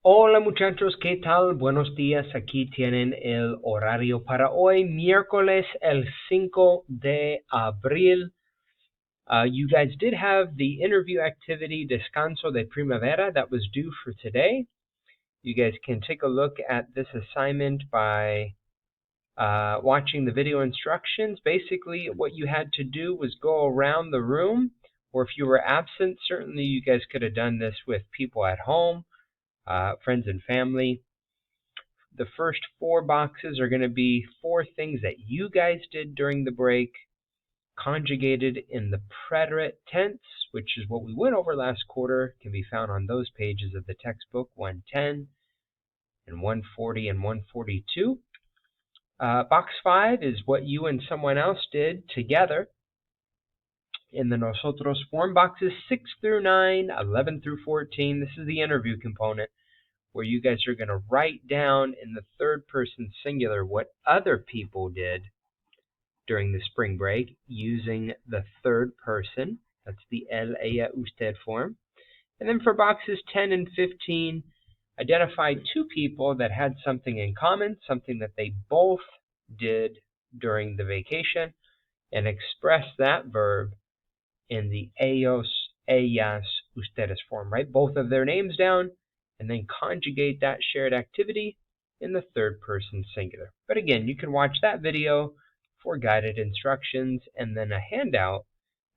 Hola muchachos, ¿qué tal? Buenos días, aquí tienen el horario para hoy, miércoles el 5 de abril. You guys did have the interview activity Descanso de Primavera that was due for today. You guys can take a look at this assignment by watching the video instructions. Basically, what you had to do was go around the room, or if you were absent, certainly you guys could have done this with people at home. Friends and family. The first 4 boxes are going to be 4 things that you guys did during the break, conjugated in the preterite tense, which is what we went over last quarter. It can be found on those pages of the textbook, 110 and 140 and 142. Box 5 is what you and someone else did together in the nosotros form. Boxes 6 through 9, 11 through 14. This is the interview component, where you guys are going to write down in the third person singular what other people did during the spring break using the third person. That's the él, ella, usted form. And then for boxes 10 and 15, identify 2 people that had something in common, something that they both did during the vacation, and express that verb in the ellos, ellas, ustedes form, right? Both of their names down, and then conjugate that shared activity in the third person singular. But again, you can watch that video for guided instructions, and then a handout,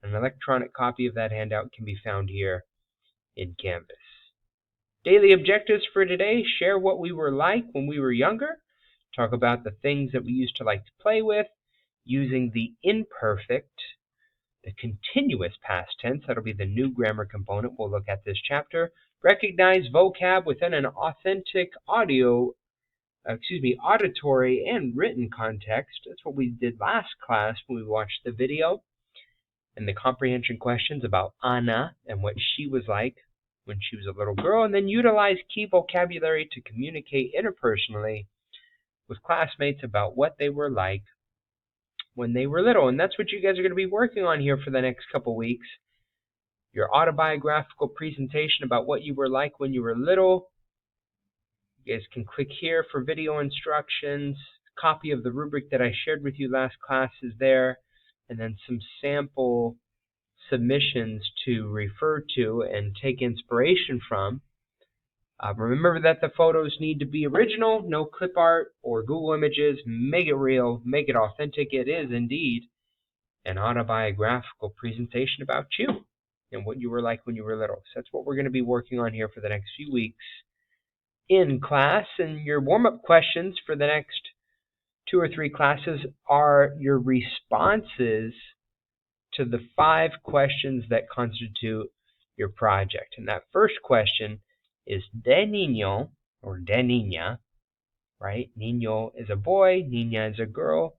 an electronic copy of that handout can be found here in Canvas. Daily objectives for today: share what we were like when we were younger, talk about the things that we used to like to play with using the imperfect, the continuous past tense. That'll be the new grammar component we'll look at this chapter. Recognize vocab within an authentic auditory and written context. That's what we did last class when we watched the video. And the comprehension questions about Anna and what she was like when she was a little girl. And then utilize key vocabulary to communicate interpersonally with classmates about what they were like when they were little. And that's what you guys are going to be working on here for the next couple weeks. Your autobiographical presentation about what you were like when you were little. You guys can click here for video instructions. A copy of the rubric that I shared with you last class is there. And then some sample submissions to refer to and take inspiration from. Remember that the photos need to be original, no clip art or Google images. Make it real, make it authentic. It is indeed an autobiographical presentation about you and what you were like when you were little. So that's what we're going to be working on here for the next few weeks in class. And your warm-up questions for the next 2 or 3 classes are your responses to the 5 questions that constitute your project. And that first question is de niño or de niña, right? Niño is a boy, niña is a girl.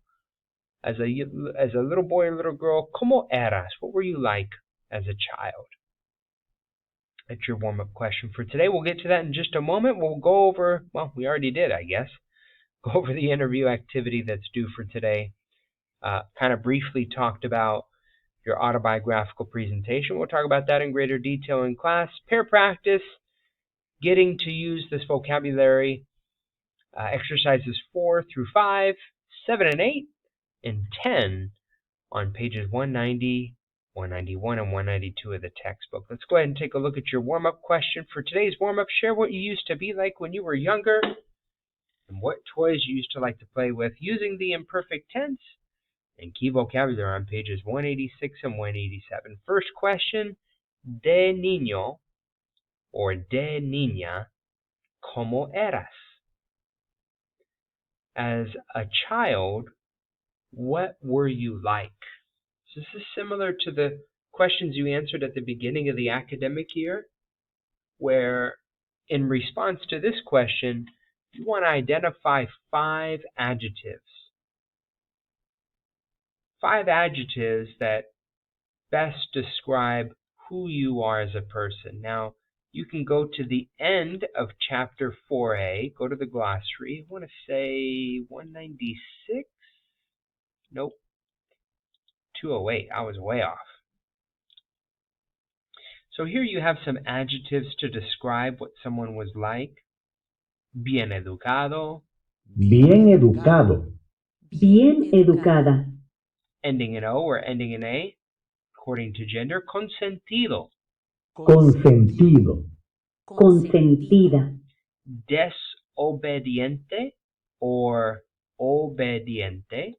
As a little boy or little girl, ¿cómo eras? What were you like as a child? That's your warm-up question for today. We'll get to that in just a moment. We'll go over, well, we already did, I guess. Go over the interview activity that's due for today. Kind of briefly talked about your autobiographical presentation. We'll talk about that in greater detail in class. Pair practice, getting to use this vocabulary. Exercises 4 through 5, 7 and 8, and 10 on pages 190, 191, and 192 of the textbook. Let's go ahead and take a look at your warm-up question. For today's warm-up, share what you used to be like when you were younger and what toys you used to like to play with using the imperfect tense and key vocabulary on pages 186 and 187. First question, de niño or de niña, ¿cómo eras? As a child, what were you like? So this is similar to the questions you answered at the beginning of the academic year, where in response to this question, you want to identify 5 adjectives. 5 adjectives that best describe who you are as a person. Now, you can go to the end of chapter 4a, go to the glossary. I want to say 196? Nope. 208. I was way off. So here you have some adjectives to describe what someone was like. bien educado, bien educado, bien educada, ending in O or ending in A, according to gender, consentido, consentido, consentida, desobediente or obediente,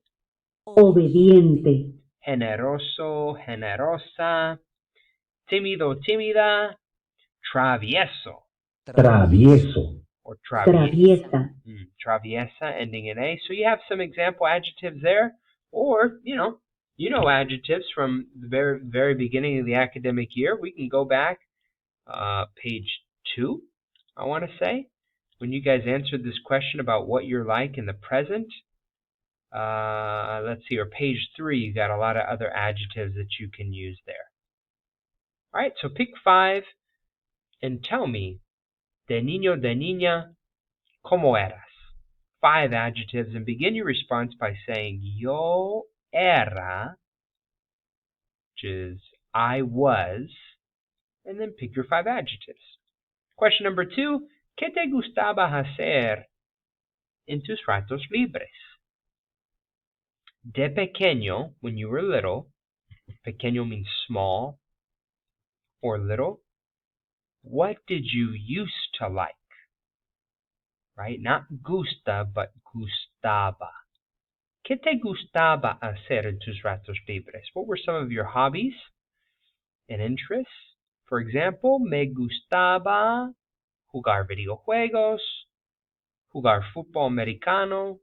obediente, generoso, generosa, tímido, tímida, travieso, travieso, or traviesa, traviesa, ending in A. So you have some example adjectives there, or you know adjectives from the very very beginning of the academic year. We can go back, page 2, I want to say, when you guys answered this question about what you're like in the present. Let's see, or page 3, you got a lot of other adjectives that you can use there. All right, so pick 5 and tell me, de niño, de niña, ¿cómo eras? 5 adjectives, and begin your response by saying yo era, which is I was, and then pick your 5 adjectives. Question number 2, ¿qué te gustaba hacer en tus ratos libres? De pequeño, when you were little, pequeño means small or little. What did you used to like? Right? Not gusta, but gustaba. ¿Qué te gustaba hacer en tus ratos libres? What were some of your hobbies and interests? For example, me gustaba jugar videojuegos, jugar fútbol americano,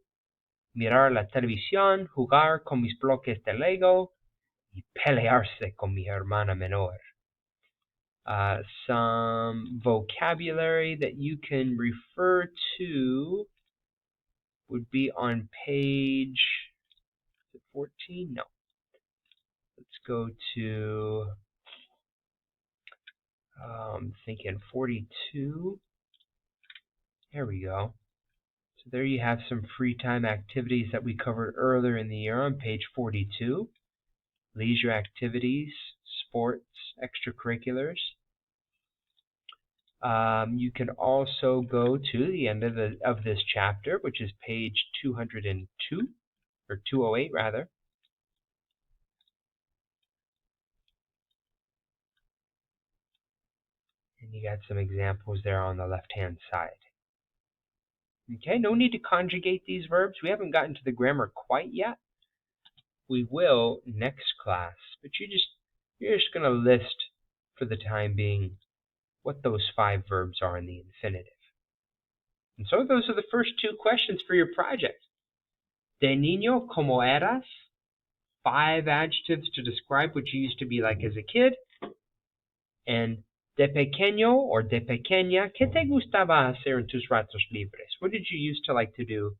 mirar la televisión, jugar con mis bloques de Lego y pelearse con mi hermana menor. Some vocabulary that you can refer to would be on page 14? No. Let's go to, thinking 42. There we go. So there you have some free time activities that we covered earlier in the year on page 42. Leisure activities, sports, extracurriculars. You can also go to the end of this chapter, which is page 202, or 208 rather. And you got some examples there on the left-hand side. Okay, no need to conjugate these verbs. We haven't gotten to the grammar quite yet. We will next class, but you're just going to list for the time being what those 5 verbs are in the infinitive. And so those are the first 2 questions for your project. De niño, ¿cómo eras? 5 adjectives to describe what you used to be like as a kid. And de pequeño or de pequeña, ¿qué te gustaba hacer en tus ratos libres? What did you used to like to do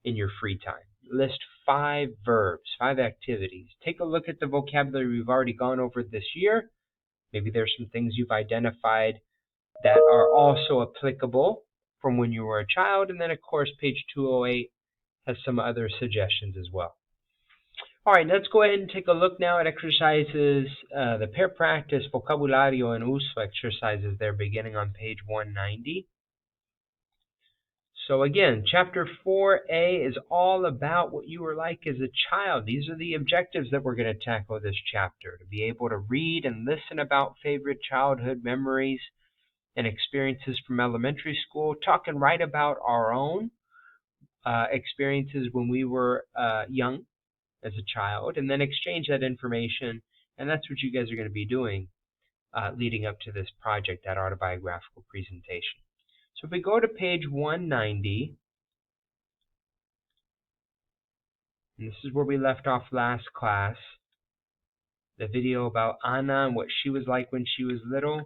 in your free time? List 5 verbs, 5 activities. Take a look at the vocabulary we've already gone over this year. Maybe there's some things you've identified that are also applicable from when you were a child. And then, of course, page 208 has some other suggestions as well. All right, let's go ahead and take a look now at exercises, the pair practice, vocabulario, and uso exercises there beginning on page 190. So again, chapter 4A is all about what you were like as a child. These are the objectives that we're going to tackle this chapter, to be able to read and listen about favorite childhood memories and experiences from elementary school, talk and write about our own experiences when we were young as a child, and then exchange that information. And that's what you guys are going to be doing leading up to this project, that autobiographical presentation. So if we go to page 190, and this is where we left off last class, the video about Ana and what she was like when she was little,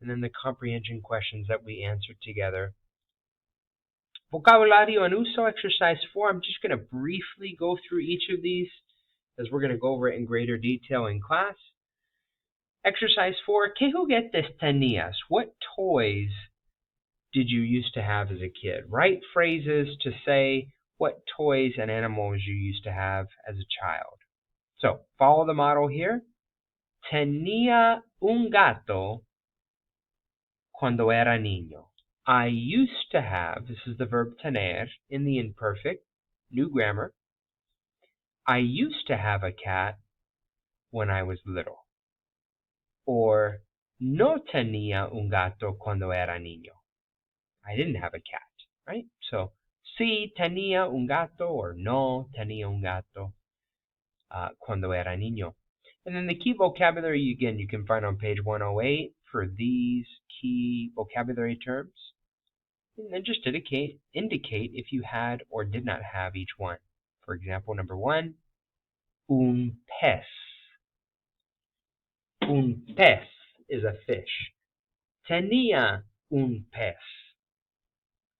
and then the comprehension questions that we answered together. Vocabulario and uso, exercise 4. I'm just going to briefly go through each of these as we're going to go over it in greater detail in class. Exercise 4. ¿Qué juguetes tenías? What toys did you used to have as a kid? Write phrases to say what toys and animals you used to have as a child. So, follow the model here. Tenía un gato cuando era niño. I used to have, this is the verb tener in the imperfect, new grammar. I used to have a cat when I was little. Or no tenía un gato cuando era niño. I didn't have a cat, right? So, sí tenía un gato or no tenía un gato cuando era niño. And then the key vocabulary, again, you can find on page 108 for these key vocabulary terms. And then just indicate if you had or did not have each one. For example, number 1, un pez. Un pez is a fish. Tenía un pez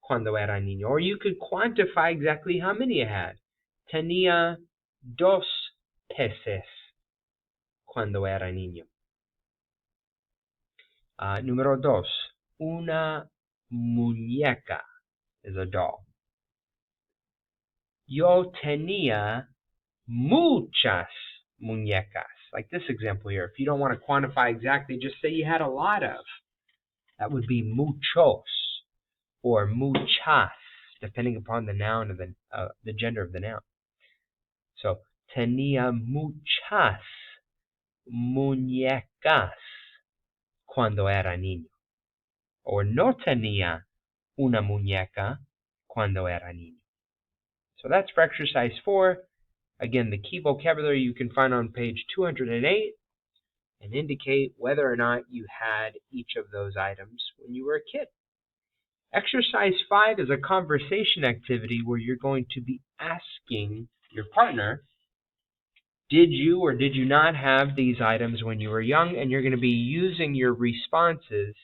cuando era niño. Or you could quantify exactly how many you had. Tenía dos peces cuando era niño. Número 2. Una muñeca is a doll. Yo tenía muchas muñecas. Like this example here. If you don't want to quantify exactly, just say you had a lot of. That would be muchos or muchas, depending upon the noun of the gender of the noun. So, tenía muchas muñecas cuando era niño. Or no tenía una muñeca cuando era niño. So that's for exercise 4. Again, the key vocabulary you can find on page 208 and indicate whether or not you had each of those items when you were a kid. Exercise 5 is a conversation activity where you're going to be asking your partner, did you or did you not have these items when you were young? And you're going to be using your responses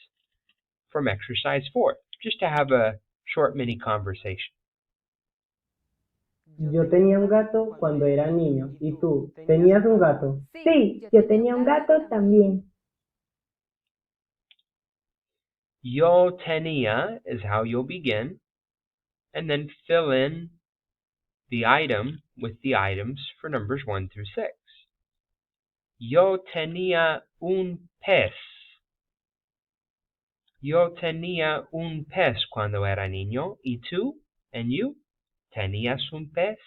from exercise 4, just to have a short mini conversation. Yo tenía un gato cuando era niño. ¿Y tú? ¿Tenías un gato? Sí, yo tenía un gato también. Yo tenía is how you'll begin, and then fill in the item with the items for numbers 1 through 6. Yo tenía un pez. Yo tenía un pez cuando era niño. ¿Y tú? And you? ¿Tenías un pez?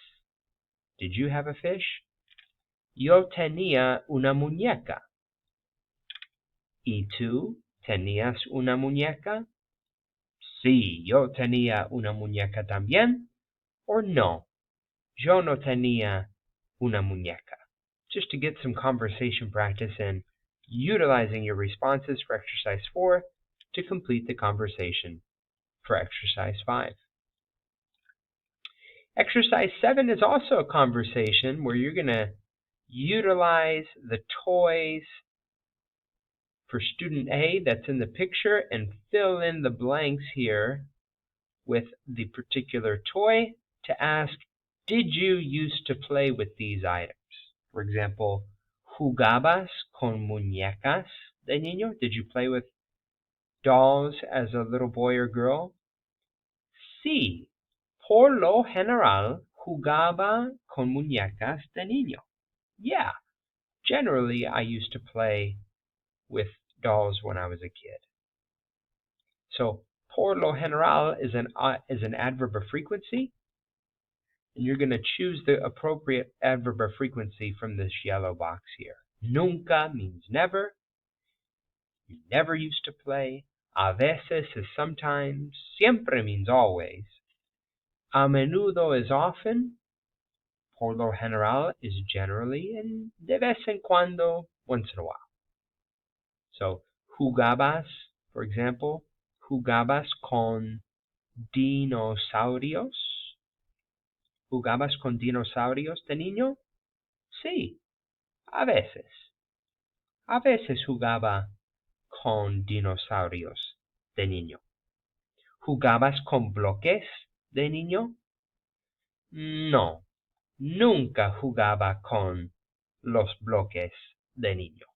Did you have a fish? Yo tenía una muñeca. ¿Y tú? ¿Tenías una muñeca? Sí, yo tenía una muñeca también. Or no, yo no tenía una muñeca. Just to get some conversation practice in utilizing your responses for exercise 4 to complete the conversation for exercise 5. Exercise 7 is also a conversation where you're going to utilize the toys for student A that's in the picture and fill in the blanks here with the particular toy to ask, did you used to play with these items? For example, ¿jugabas con muñecas de niño? Did you play with dolls as a little boy or girl? Sí, por lo general jugaba con muñecas de niño. Yeah, generally I used to play with dolls when I was a kid. So, por lo general is an adverb of frequency, and you're going to choose the appropriate adverb of frequency from this yellow box here. Nunca means never. You never used to play. A veces is sometimes. Siempre means always. A menudo is often. Por lo general is generally. And de vez en cuando, once in a while. So, jugabas, for example, jugabas con dinosaurios. ¿Jugabas con dinosaurios de niño? Sí, a veces. A veces jugaba con dinosaurios de niño. ¿Jugabas con bloques de niño? No, nunca jugaba con los bloques de niño.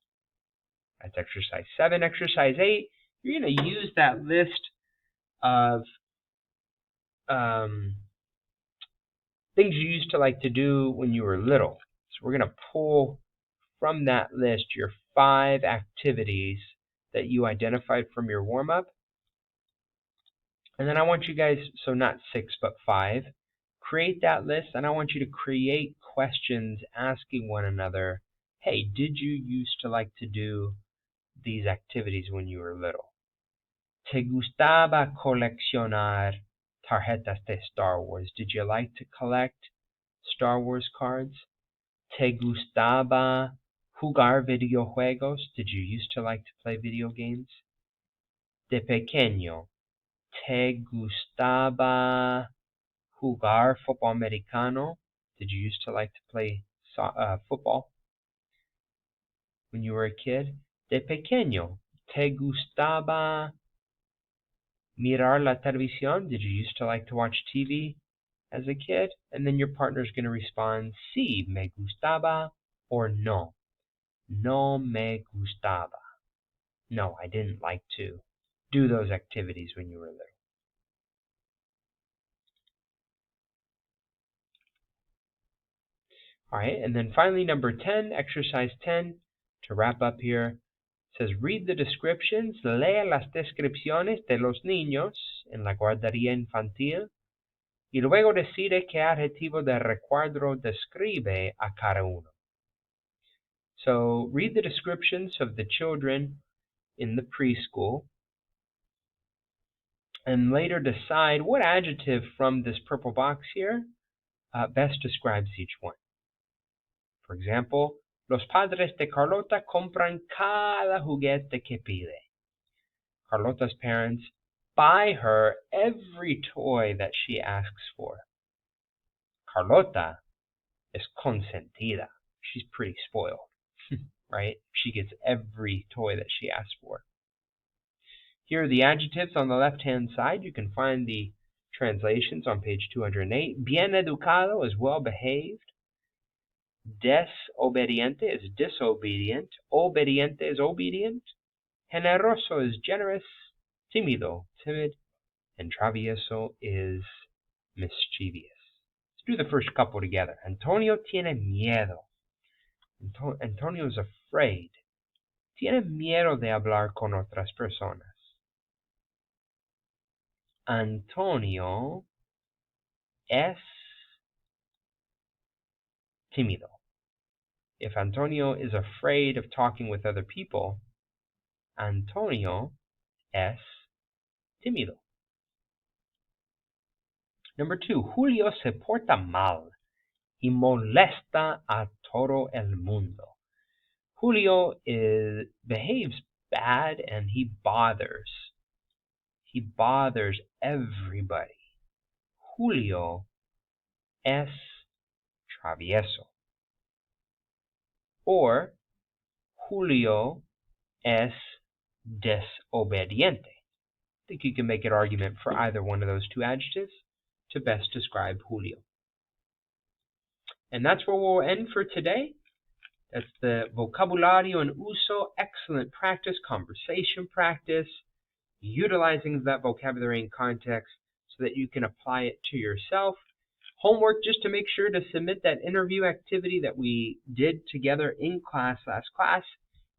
That's exercise 7. Exercise 8, you're going to use that list of things you used to like to do when you were little. So we're going to pull from that list your 5 activities that you identified from your warm-up And then I want you guys, so not 6 but 5, create that list, and I want you to create questions asking one another, hey, did you used to like to do these activities when you were little? ¿Te gustaba coleccionar tarjetas de Star Wars? Did you like to collect Star Wars cards? ¿Te gustaba jugar videojuegos? Did you used to like to play video games? De pequeño, ¿te gustaba jugar fútbol americano? Did you used to like to play football when you were a kid? De pequeño, ¿te gustaba mirar la televisión? Did you used to like to watch TV as a kid? And then your partner's going to respond, sí, me gustaba, or no. No me gustaba. No, I didn't like to do those activities when you were little. All right, and then finally, number 10, exercise 10, to wrap up here, says read the descriptions, lea las descripciones de los niños en la guardería infantil y luego decide qué adjetivo de recuadro describe a cada uno. So read the descriptions of the children in the preschool and later decide what adjective from this purple box here best describes each one. For example, los padres de Carlota compran cada juguete que pide. Carlota's parents buy her every toy that she asks for. Carlota es consentida. She's pretty spoiled, right? She gets every toy that she asks for. Here are the adjectives on the left-hand side. You can find the translations on page 208. Bien educado is well-behaved. Desobediente is disobedient. Obediente is obedient. Generoso is generous. Tímido, timid. And travieso is mischievous. Let's do the first couple together. Antonio tiene miedo. Antonio is afraid. Tiene miedo de hablar con otras personas. Antonio es tímido. If Antonio is afraid of talking with other people, Antonio es tímido. Number 2, Julio se porta mal y molesta a todo el mundo. Julio behaves bad and he bothers. He bothers everybody. Julio es travieso. Or Julio es desobediente. I think you can make an argument for either one of those two adjectives to best describe Julio. And that's where we'll end for today. That's the vocabulario en uso, excellent practice, conversation practice, utilizing that vocabulary in context so that you can apply it to yourself. Homework just to make sure to submit that interview activity that we did together in class last class,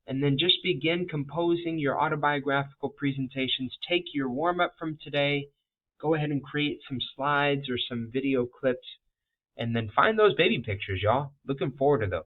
and then just begin composing your autobiographical presentations. Take your warm-up from today, go ahead and create some slides or some video clips, and then find those baby pictures, y'all. Looking forward to those.